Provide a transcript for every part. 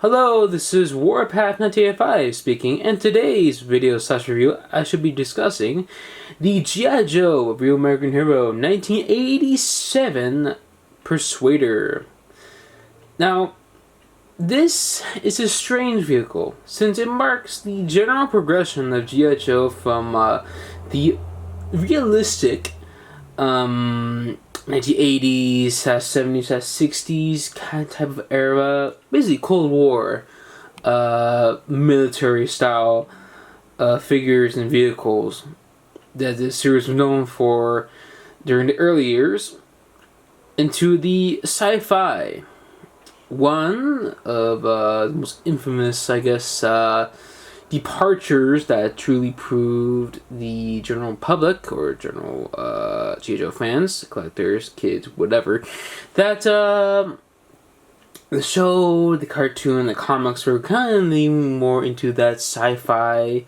Hello, this is Warpath1985 speaking, and today's video/review I should be discussing the G.I. Joe Real American Hero 1987 Persuader. Now, this is a strange vehicle, since it marks the general progression of G.I. Joe from the realistic 1980s, 70s, 60s kind of type of era, basically Cold War military style figures and vehicles that this series was known for during the early years, into the sci-fi. One of the most infamous, I guess, departures that truly proved the general public or general G.I. Joe fans, collectors, kids, whatever, that the show, the cartoon, the comics were kind of leaning more into that sci-fi-esque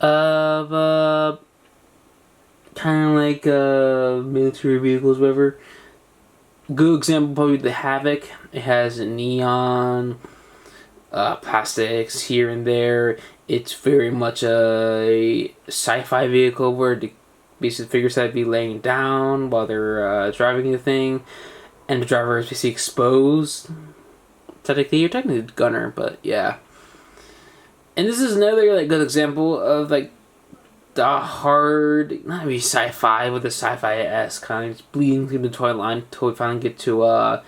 of kind of like military vehicles, whatever. Good example, probably the Havoc. It has neon plastics here and there. It's very much a sci-fi vehicle where the basic figures have to be laying down while they're driving the thing, and the driver is basically exposed. Technically, you're technically the gunner, but yeah. And this is another good example of the hard, not really sci-fi, but the sci-fi-esque kind of bleeding through the toy line until we finally get to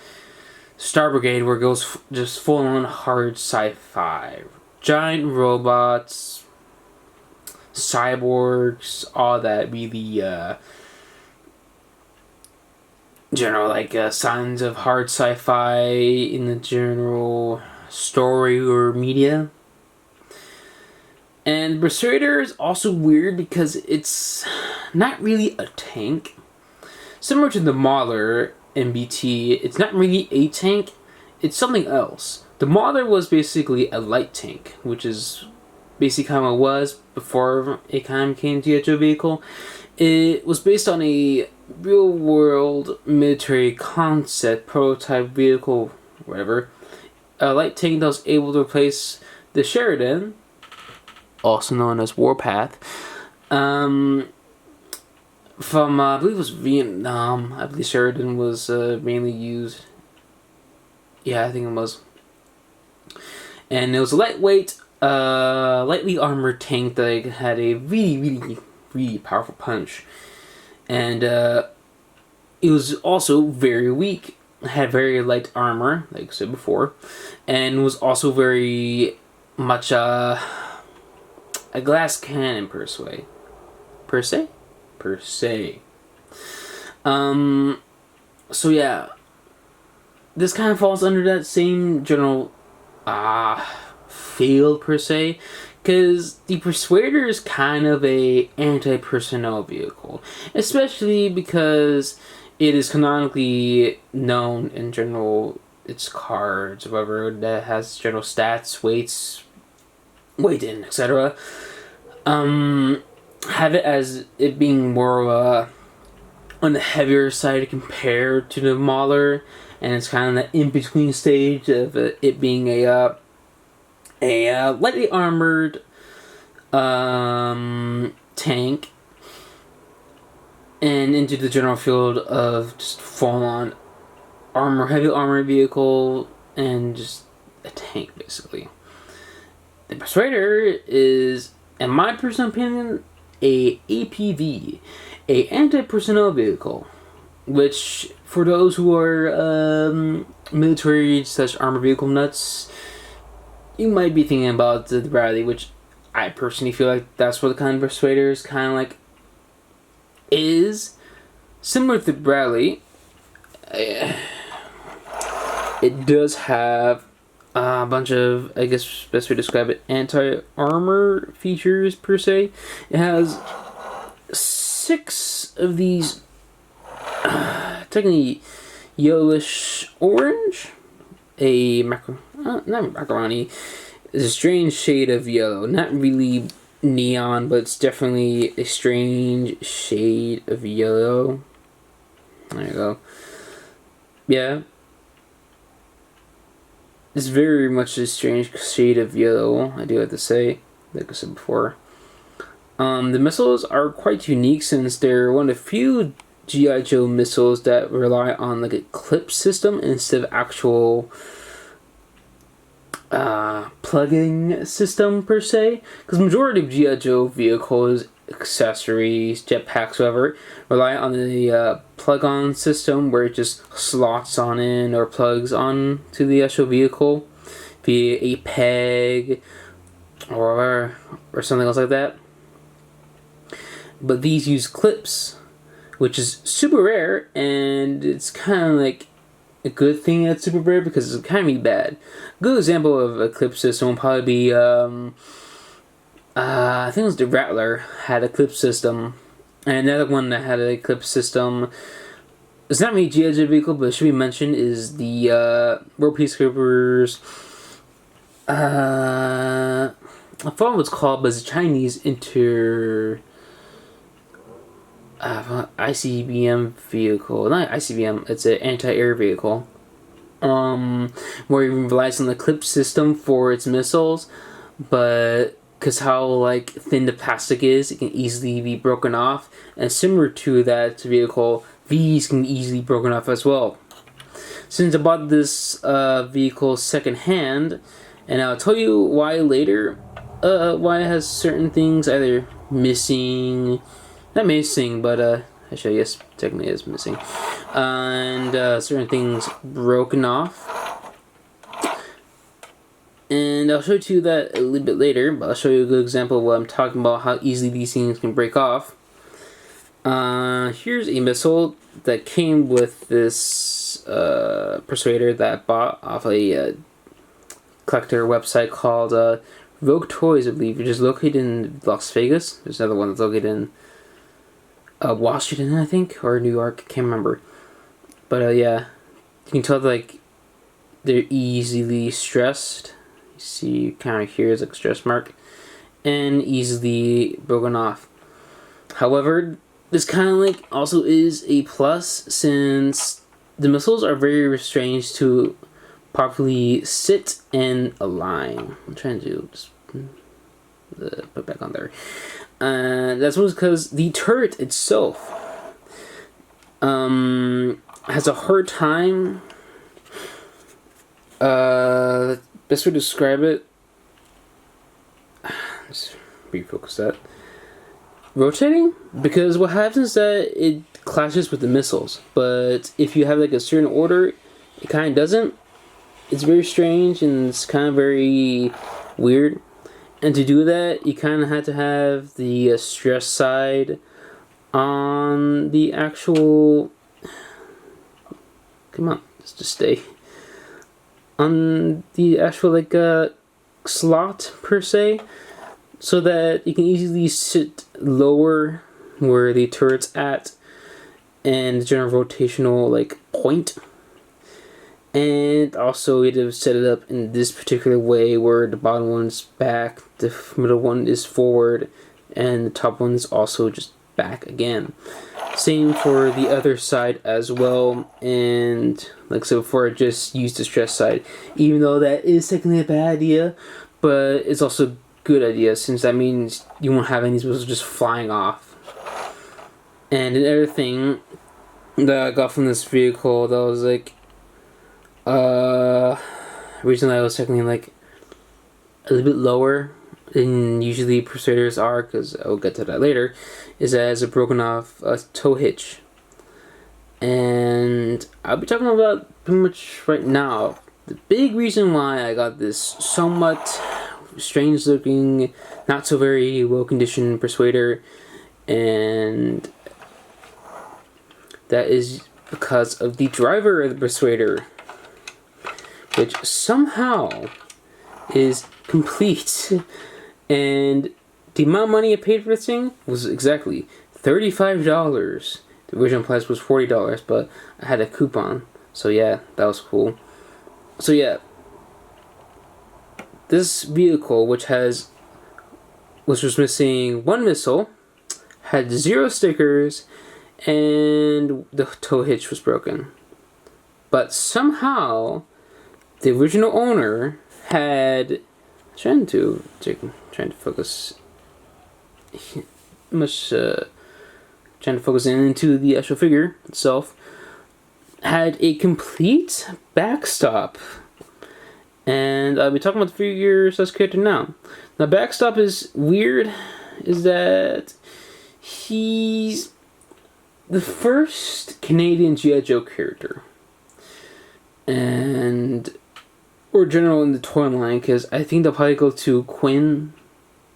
Star Brigade, where it goes just full-on hard sci-fi. Giant robots, cyborgs, all that really general signs of hard sci-fi in the general story or media. And Persuader is also weird because it's not really a tank. Similar to the Mauler MBT, it's not really a tank, it's something else. The Mauler was basically a light tank, which is basically kind of what it was before it kind of became a G.I. Joe vehicle. It was based on a real-world military concept, prototype vehicle, whatever. A light tank that was able to replace the Sheridan, also known as Warpath, from, I believe it was Vietnam. I believe Sheridan was mainly used. Yeah, I think it was. And it was a lightweight, lightly armored tank that had a really, really powerful punch. And it was also very weak. It had very light armor, like I said before. And was also very much a glass cannon per se. So yeah, this kind of falls under that same general field per se, because the Persuader is kind of a anti-personnel vehicle, especially because it is canonically known in general, its cards, whatever, that has general stats, weights, weight in, etc. Have it as it being more on the heavier side compared to the Mauler, and it's kind of that in-between stage of it being a lightly armored tank, and into the general field of just full-on heavy armor vehicle, and just a tank basically. The Persuader is, in my personal opinion, a APV, a anti-personnel vehicle, which for those who are military/armor vehicle nuts, you might be thinking about the Bradley, which I personally feel like that's what the kind of Persuader is kind of like is. Similar to the Bradley, it does have a bunch of, I guess best way to describe it, anti-armor features per se. It has 6 of these technically yellowish orange, not macaroni, it's a strange shade of yellow, not really neon, but it's definitely a strange shade of yellow. There you go. Yeah. It's very much a strange shade of yellow, I do have to say, like I said before. The missiles are quite unique since they're one of the few G.I. Joe missiles that rely on like a clip system instead of actual plugging system per se. Because majority of G.I. Joe vehicles, accessories, jetpacks, whatever, rely on the plug-on system where it just slots on in or plugs on to the actual vehicle via a peg or something else like that. But these use clips, which is super rare, and it's kind of like a good thing that's super rare because it can be bad. A good example of a clip system would probably be, I think it was the Rattler had a clip system, and another one that had a clip system. It's not really G.I. Joe vehicle, but it should be mentioned is the World Peacekeepers. I forgot what it's called, but it's a Chinese ICBM vehicle. Not ICBM, it's an anti-air vehicle. Where it relies on the clip system for its missiles, but because how like thin the plastic is, it can easily be broken off. And similar to that vehicle, these can be easily broken off as well. Since I bought this vehicle secondhand, and I'll tell you why later, why it has certain things either missing. Not missing, but actually, yes, technically it's missing. And certain things broken off. And I'll show you that a little bit later, but I'll show you a good example of what I'm talking about, how easily these things can break off. Here's a missile that came with this Persuader that I bought off a collector website called Rogue Toys, I believe, which is located in Las Vegas. There's another one that's located in Washington, I think, or New York, can't remember. But yeah, you can tell like they're easily stressed. You see, kind of here is like a stress mark, and easily broken off. However, this kind of like also is a plus since the missiles are very restrained to properly sit and align. I'm trying to just put it back on there. That's because the turret itself has a hard time. Best way to describe it. Let's refocus that. Rotating, because what happens is that it clashes with the missiles. But if you have like a certain order, it kind of doesn't. It's very strange and it's kind of very weird. And to do that, you kind of had to have the stress side on the actual. Come on, just stay on the actual like slot per se, so that you can easily sit lower where the turret's at, and the general rotational like point. And also you have to set it up in this particular way where the bottom one's back, the middle one is forward, and the top one is also just back again. Same for the other side as well, and like I said before, just use the stress side. Even though that is technically a bad idea, but it's also a good idea since that means you won't have any missiles just flying off. And another thing that I got from this vehicle that was like recently I was technically like a little bit lower than usually Persuaders are, because I'll get to that later, is that it has a broken off tow hitch. And I'll be talking about pretty much right now the big reason why I got this somewhat strange looking, not so very well conditioned Persuader, and that is because of the driver of the Persuader, which somehow is complete. And the amount of money I paid for this thing was exactly $35. The original price was $40, but I had a coupon. So yeah, that was cool. So yeah, this vehicle, which was missing one missile, had 0 stickers, and the tow hitch was broken. But somehow the original owner had trying to focus trying to focus into the actual figure itself, had a complete backstop. And I'll be talking about the figure slash character now. Now, Backstop is weird, is that he's the first Canadian G.I. Joe character. And, or general in the toy line, because I think they'll probably go to Quinn,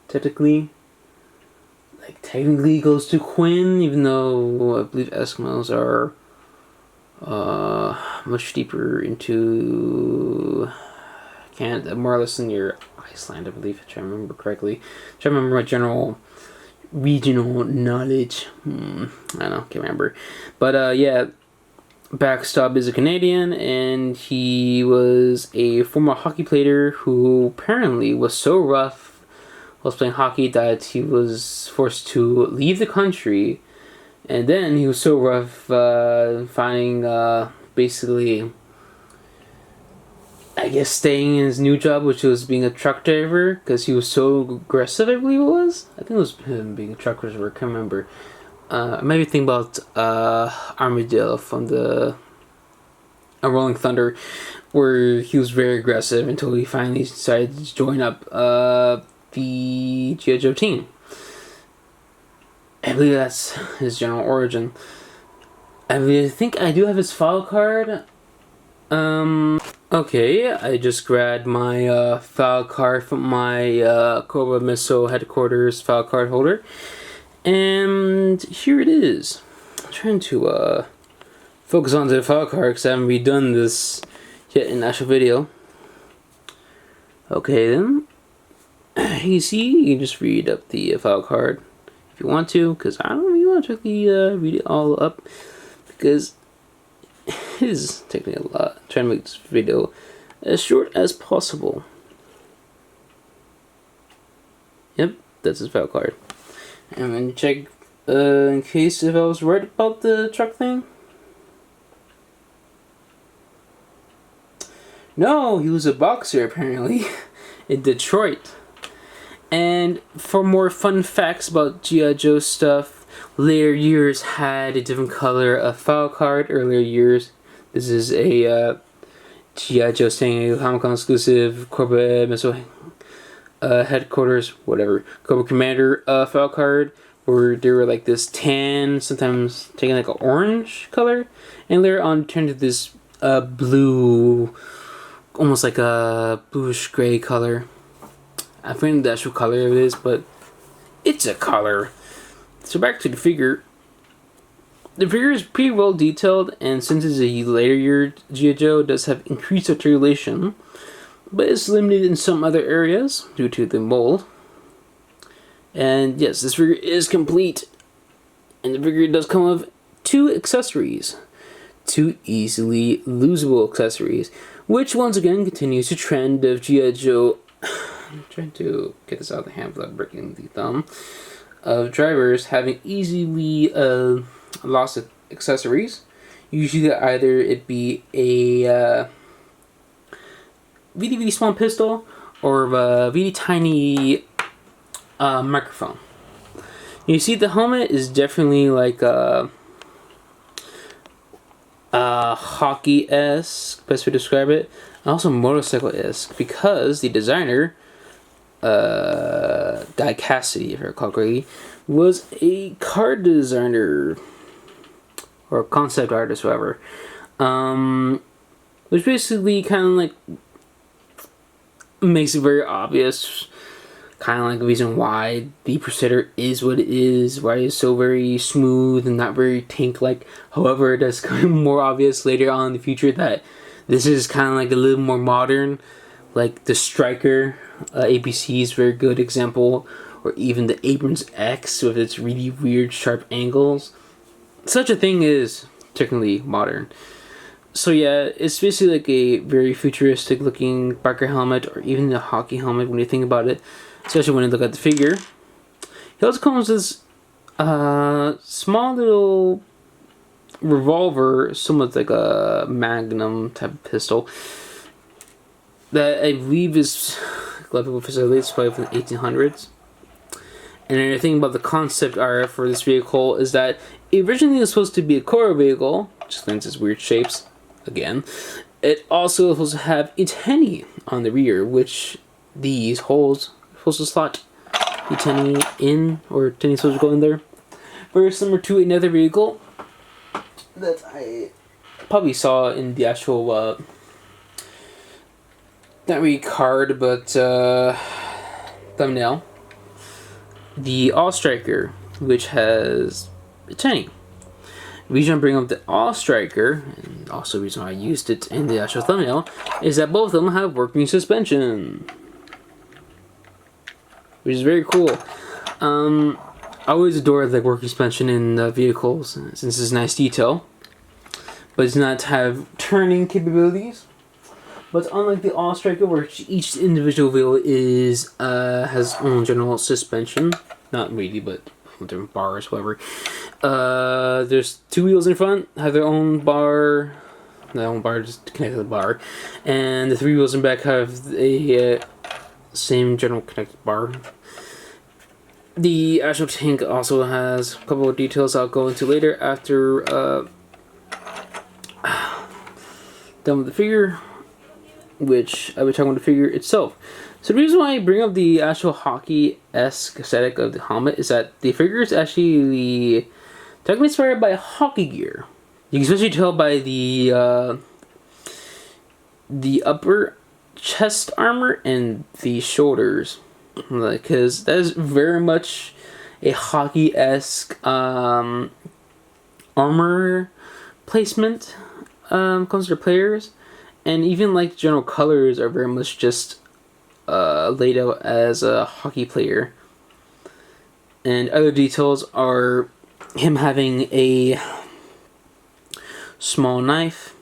technically. Like, technically goes to Quinn, even though I believe Eskimos are much deeper into Canada, more or less near Iceland, I believe, if I remember correctly. If I remember my general regional knowledge. I don't know, can't remember. But yeah, Backstop is a Canadian, and he was a former hockey player who apparently was so rough while playing hockey that he was forced to leave the country. And then he was so rough finding basically, I guess, staying in his new job, which was being a truck driver, because he was so aggressive, I believe it was. I think it was him being a truck driver, I can't remember. Maybe think about Armadillo from the Rolling Thunder, where he was very aggressive until he finally decided to join up the G.I. Joe team. I believe that's his general origin. I think I do have his file card. Okay, I just grabbed my file card from my Cobra Missile headquarters file card holder. And here it is. I'm trying to focus on the file card because I haven't redone this yet in the actual video. Okay then. You see, you can just read up the file card if you want to, because I don't really want to actually read it all up, because it is taking a lot. I'm trying to make this video as short as possible. Yep, that's his file card. And then check in case if I was right about the truck thing. No, he was a boxer apparently in Detroit. And for more fun facts about G.I. Joe stuff, later years had a different color of file card. Earlier years, this is a G.I. Joe staying a Comic-Con exclusive Cobra Missile headquarters, whatever, Cobra Commander file card, where they were like this tan, sometimes taking like an orange color, and later on turned to this blue, almost like a bluish gray color. I forget the actual color it is, but it's a color. So back to the figure. The figure is pretty well detailed, and since it's a later year G.I. Joe, it does have increased articulation, but it's limited in some other areas due to the mold. And yes, this figure is complete, and the figure does come with 2 accessories. 2 easily losable accessories, which once again continues the trend of G.I. Joe. I'm trying to get this out of the hand without breaking the thumb. Of drivers having easily lost accessories. Usually either it be a really, really small pistol or a really tiny microphone. You see, the helmet is definitely like a hockey-esque, best way to describe it. And also motorcycle-esque, because the designer, Guy Cassaday, if I recall correctly, was a card designer or concept artist, whatever. Which basically kind of like makes it very obvious, kind of like the reason why the Persuader is what it is, why it's so very smooth and not very tank-like. However, it does become more obvious later on in the future that this is kind of like a little more modern, like the Striker, ABC is a very good example, or even the Abrams X with its really weird sharp angles. Such a thing is technically modern. So yeah, it's basically like a very futuristic looking biker helmet, or even a hockey helmet when you think about it, especially when you look at the figure. He also comes with this small little revolver, somewhat like a Magnum type of pistol, that I believe is a lot of people say it's probably from the 1800s. And the thing about the concept art for this vehicle is that it originally was supposed to be a Cobra vehicle, which explains its weird shapes again. It also was supposed to have antennae on the rear, which these holes are supposed to slot antennae in, or antennae supposed to go in there. Very similar to another vehicle that I probably saw in the actual, not really card, but thumbnail. The All Striker, which has antennae. The reason I bring up the All Striker, and also the reason why I used it in the actual thumbnail, is that both of them have working suspension, which is very cool. I always adore the working suspension in vehicles, since it's a nice detail, but it does not have turning capabilities. But unlike the All Striker, where each individual wheel is has own general suspension, not really, but different bars, whatever. There's two wheels in front, have their own bar. Their own bar just connected to the bar, and the three wheels in back have a same general connected bar. The actual tank also has a couple of details I'll go into later after done with the figure, which I will talk about the figure itself. So the reason why I bring up the actual hockey-esque aesthetic of the helmet is that the figure is actually technically inspired by hockey gear. You can especially tell by the upper chest armor and the shoulders, because that is very much a hockey-esque armor placement comes to players. And even like general colors are very much just laid out as a hockey player. And other details are him having a small knife,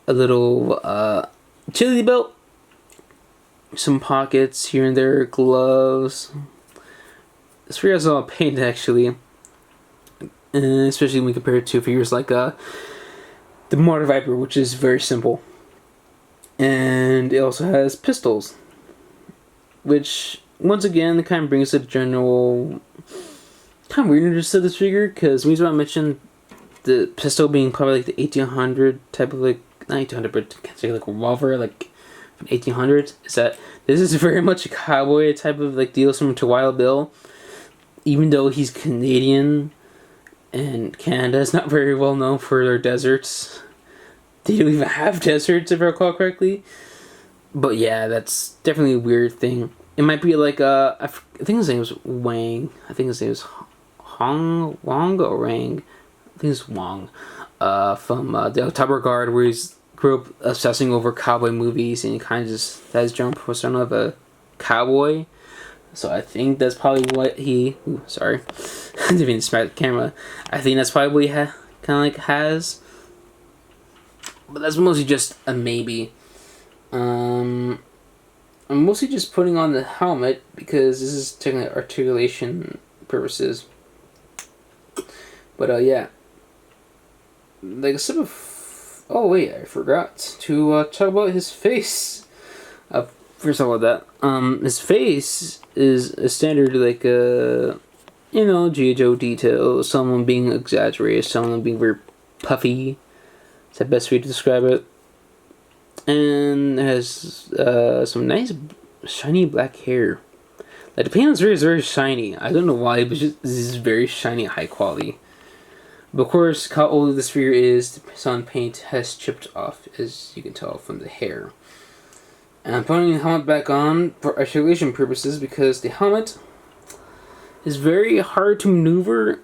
a little chili belt, some pockets here and there, gloves. This figure has a lot of paint actually, and especially when compared to figures like the Motor Viper, which is very simple. And it also has pistols, which once again kind of brings the general kind of weirdness of this figure, because the reason why I mentioned the pistol being probably like the 1800 type of, like, not 1800, but can't say like a revolver, like from 1800s, is that this is very much a cowboy type of like deal, similar to Wild Bill, even though he's Canadian. And Canada is not very well known for their deserts. They don't even have deserts, if I recall correctly. But yeah, that's definitely a weird thing. It might be like, I think his name was Wang. I think his name was Wong or Rang. I think it's Wong. From the October Guard, where he's grew up obsessing over cowboy movies, and he kind of just has general persona of a cowboy. So I think that's probably what he... Ooh, sorry. I didn't mean to smack the camera. I think that's probably what he kind of like has. But that's mostly just a maybe. I'm mostly just putting on the helmet because this is technically articulation purposes. But yeah. Like a sip of... Oh wait, I forgot to talk about his face. First of all, that his face is a standard, like G.I. Joe detail. Someone being exaggerated, someone being very puffy. It's the best way to describe it. And it has some nice shiny black hair. Like the paint on is very shiny. I don't know why, but this is very shiny, high quality. But of course, how old this figure is, the sun paint has chipped off, as you can tell from the hair. And I'm putting the helmet back on for articulation purposes because the helmet is very hard to maneuver,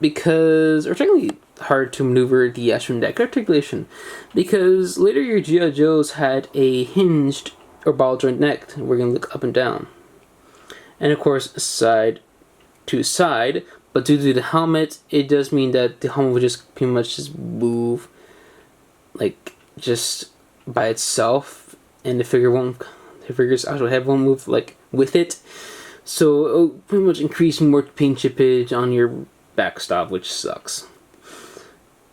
or technically hard to maneuver the actual neck articulation, because later your G.I. Joes had a hinged or ball joint neck where you can look up and down. And of course side to side, but due to the helmet, it does mean that the helmet will just pretty much just move like just by itself, and the figure's actual head won't move like with it, so it'll pretty much increase more paint chippage on your backstop, which sucks.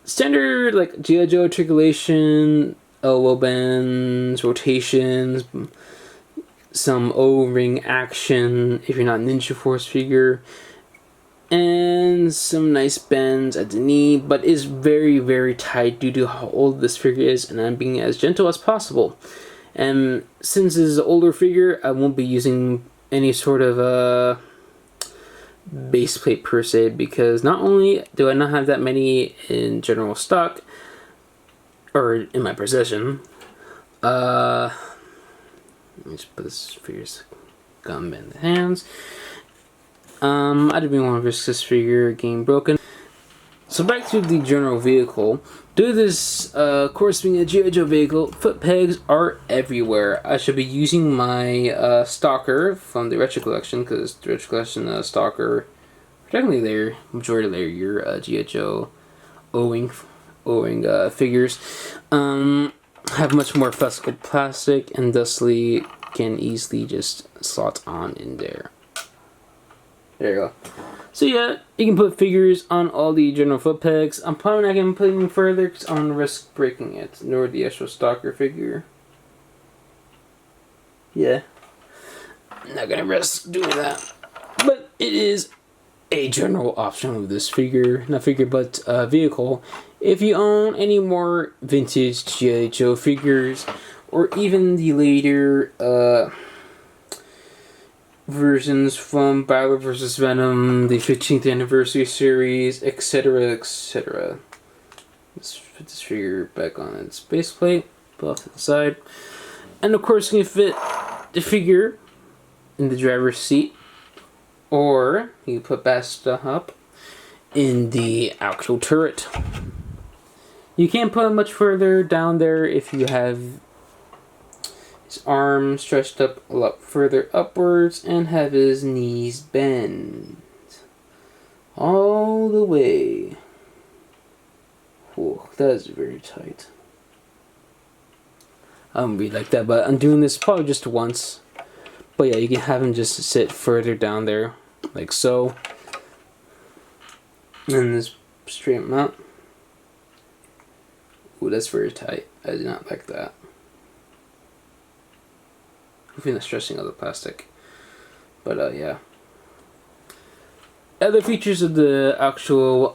Standard like G.I. Joe articulation, elbow bends, rotations, some O-ring action if you're not Ninja Force figure, and some nice bends at the knee, but is very, very tight due to how old this figure is, and I'm being as gentle as possible. And since this is an older figure, I won't be using any sort of base plate per se, because not only do I not have that many in general stock, or in my possession, let me just put this figure's gum in the hands. I didn't want to risk this figure getting broken. So back to the general vehicle. Due to this, course being a G.I. Joe vehicle, foot pegs are everywhere. I should be using my Stalker from the Retro Collection, because the Retro Collection Stalker, technically they're majority of your G.I. Joe O-ring figures, have much more flexible plastic and thusly can easily just slot on in there. There you go. So yeah, you can put figures on all the general foot pegs. I'm probably not going to put any further because I don't risk breaking it, nor the actual Stalker figure. Yeah, I'm not going to risk doing that. But it is a general option of this figure, not figure, but vehicle. If you own any more vintage G.I. Joe figures, or even the later versions from Battle vs. Venom, the 15th anniversary series, etc., etc. Let's put this figure back on its base plate, put off to the side. And of course, you can fit the figure in the driver's seat, or you can put Backstop in the actual turret. You can't put it much further down there if you have his arms stretched up a lot further upwards and have his knees bent all the way. Whoa, that is very tight. I don't really like that, but I'm doing this probably just once. But yeah, you can have him just sit further down there, like so. And this straight him out. Ooh, that's very tight. I do not like that. Even the stretching of the plastic. But yeah. Other features of the actual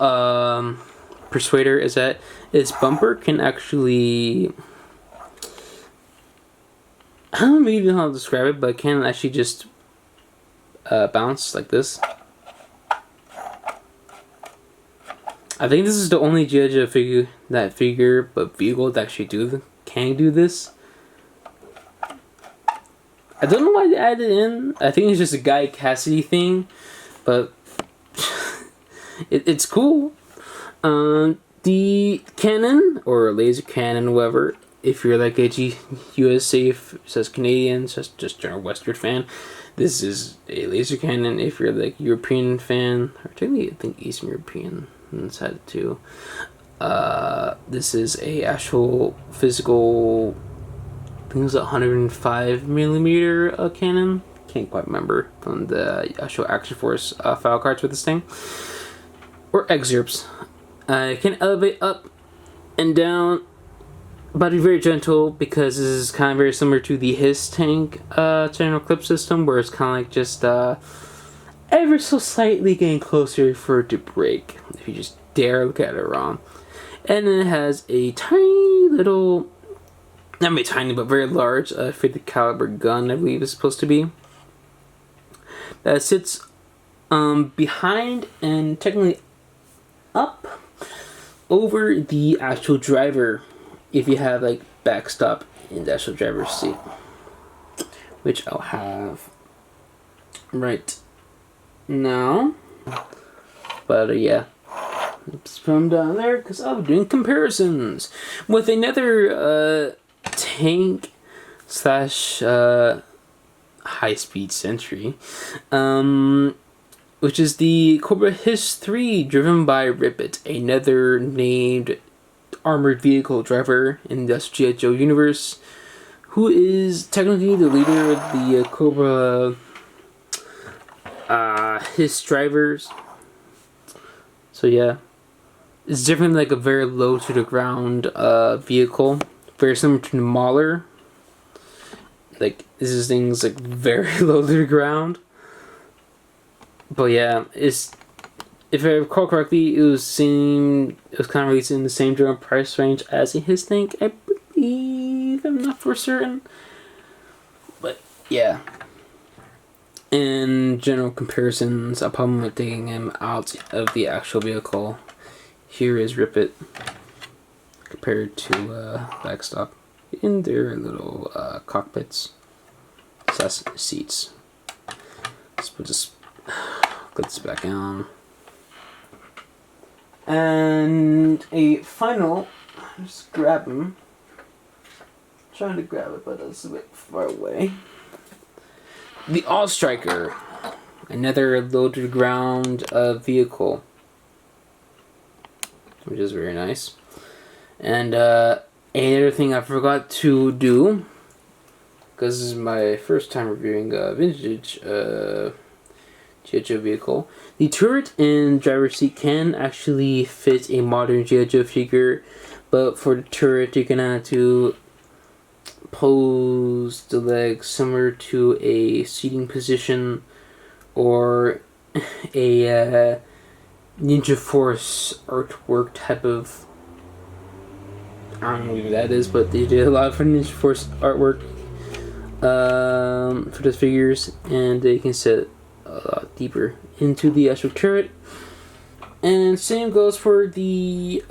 Persuader is that its bumper can actually, I don't really know how to describe it, but it can actually just bounce like this. I think this is the only G.I. Joe vehicle that actually can do this. I don't know why they added it in. I think it's just a Guy Cassaday thing, but it's cool. The cannon, or laser cannon, whatever, if you're like a USA says Canadian, just general Western fan, this is a laser cannon. If you're like European fan, or technically I think Eastern European inside too, this is a actual physical, I think it was a 105mm cannon. Can't quite remember from the actual Action Force file cards with this thing, or excerpts. It can elevate up and down, but be very gentle, because this is kind of very similar to the His tank general clip system, where it's kind of like just ever so slightly getting closer for it to break if you just dare look at it wrong. And then it has a tiny little, not very tiny, but very large 50 caliber gun, I believe it's supposed to be, that sits behind and technically up over the actual driver, if you have like Backstop in the actual driver's seat, which I'll have right now. But yeah, let's put them down there because I'll be doing comparisons with another tank slash high-speed Sentry, which is the Cobra His 3, driven by Ribbit, another named armored vehicle driver in the G.I. Joe universe, who is technically the leader of the Cobra His drivers. So yeah, it's different, like a very low to the ground vehicle very similar to the Mauler. Like, this thing's like very low to the ground. But yeah, if I recall correctly, it was kind of released in the same general price range as his tank, I believe. I'm not for certain. But yeah. In general comparisons, a problem with taking him out of the actual vehicle. Here is Rip It compared to Backstop in their little cockpits, seats. Let's put this back on. And a final, just grab him. Trying to grab it, but it's a bit far away. The All Striker, another low to the ground vehicle, which is very nice. And another thing I forgot to do, because this is my first time reviewing a vintage G.I. Joe vehicle. The turret and driver's seat can actually fit a modern G.I. Joe figure, but for the turret you're gonna have to pose the legs similar to a seating position or a Ninja Force artwork type of. I don't know what that is, but they did a lot for Ninja Force artwork for those figures, and they can sit a lot deeper into the actual turret. And same goes for the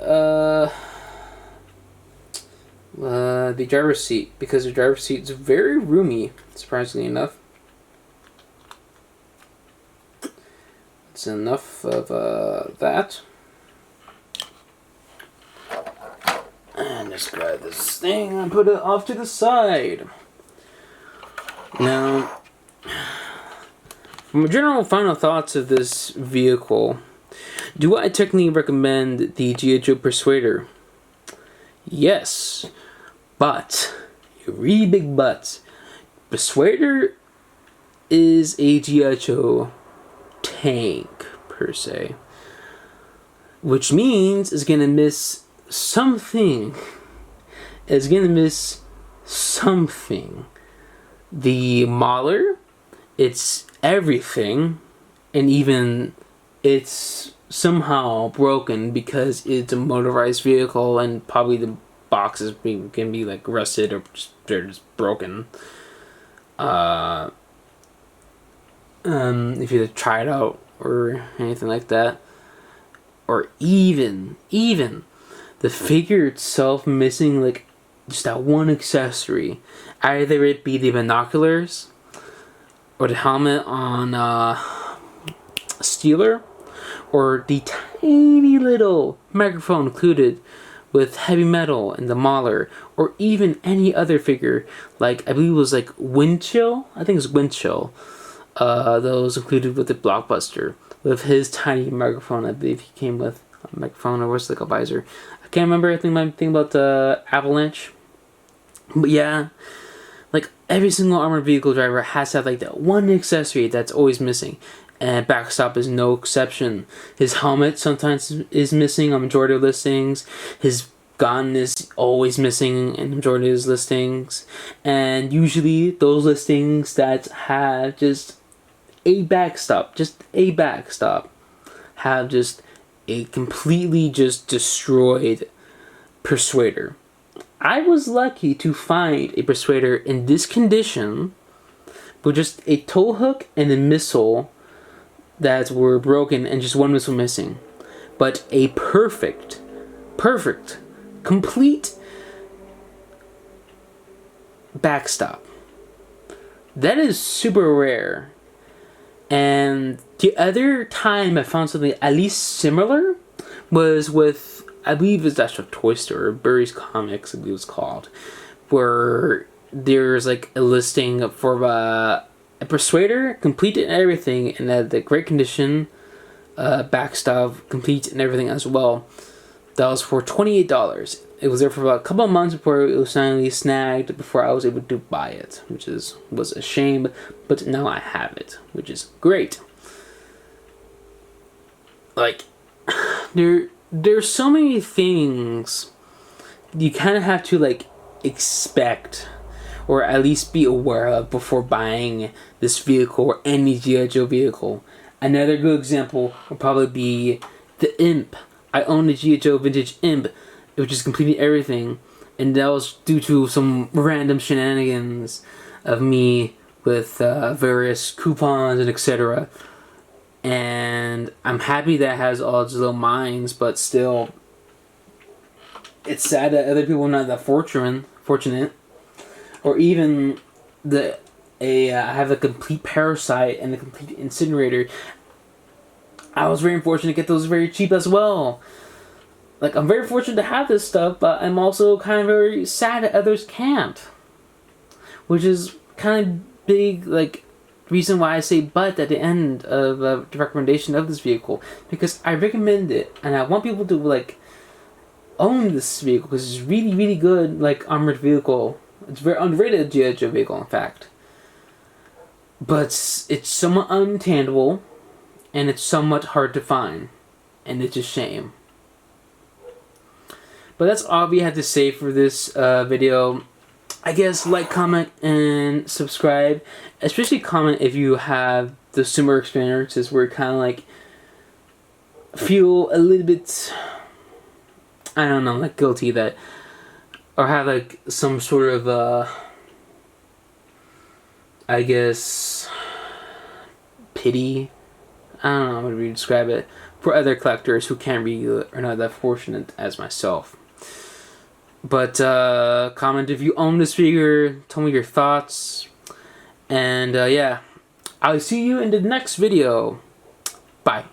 driver's seat, because the driver's seat is very roomy, surprisingly enough. It's enough of that. And just grab this thing and put it off to the side. Now, my general final thoughts of this vehicle. Do I technically recommend the G.I. Joe Persuader? Yes. But, a really big but, Persuader is a G.I. Joe tank, per se. Which means it's gonna miss something. It's gonna miss something. The Mauler, it's everything, and even it's somehow broken because it's a motorized vehicle, and probably the boxes can be like rusted or they're just broken. If you try it out or anything like that, or even the figure itself missing like just that one accessory, either it be the binoculars or the helmet on Steeler, or the tiny little microphone included with heavy metal and the Mauler, or even any other figure, like I believe it was like Windchill. I think it's Windchill. That was included with the Blockbuster with his tiny microphone. I believe he came with a microphone or was like a visor. I can't remember. I think my thing about the Avalanche. But yeah, like every single armored vehicle driver has to have like that one accessory that's always missing. And Backstop is no exception. His helmet sometimes is missing on majority of listings. His gun is always missing in the majority of his listings. And usually those listings that have just a backstop, have just a completely just destroyed Persuader. I was lucky to find a Persuader in this condition with just a tow hook and a missile that were broken and just one missile missing. But a perfect, complete backstop. That is super rare. And the other time I found something at least similar was with, I believe it's actually a Toy Store, Burry's Comics, I believe it's called, where there's like a listing for a Persuader, complete and everything, and the great condition, backstop, complete and everything as well. That was for $28. It was there for about a couple of months before it was finally snagged, before I was able to buy it, which was a shame, but now I have it, which is great. Like, there's so many things you kind of have to like expect or at least be aware of before buying this vehicle or any G.I. Joe vehicle. Another good example would probably be the Imp. I own the G.I. Joe Vintage Imp, which is completing everything, and that was due to some random shenanigans of me with various coupons and etc. And I'm happy that it has all its little mines, but still, it's sad that other people are not that fortunate. Or even I have a complete Parasite and a complete Incinerator. I was very fortunate to get those very cheap as well. Like, I'm very fortunate to have this stuff, but I'm also kind of very sad that others can't. Which is kind of big, like, reason why I say but at the end of the recommendation of this vehicle. Because I recommend it, and I want people to, like, own this vehicle, because it's really, really good, like, armored vehicle. It's very underrated G.I. Joe vehicle, in fact. But it's somewhat untangible, and it's somewhat hard to find. And it's a shame. But that's all we had to say for this video. I guess like, comment, and subscribe. Especially comment if you have the similar experiences where you kind of like feel a little bit, I don't know, like guilty that, or have like some sort of I guess pity, I don't know how to describe it, for other collectors who can't be or not that fortunate as myself. But comment if you own this figure, tell me your thoughts, and yeah, I'll see you in the next video. Bye.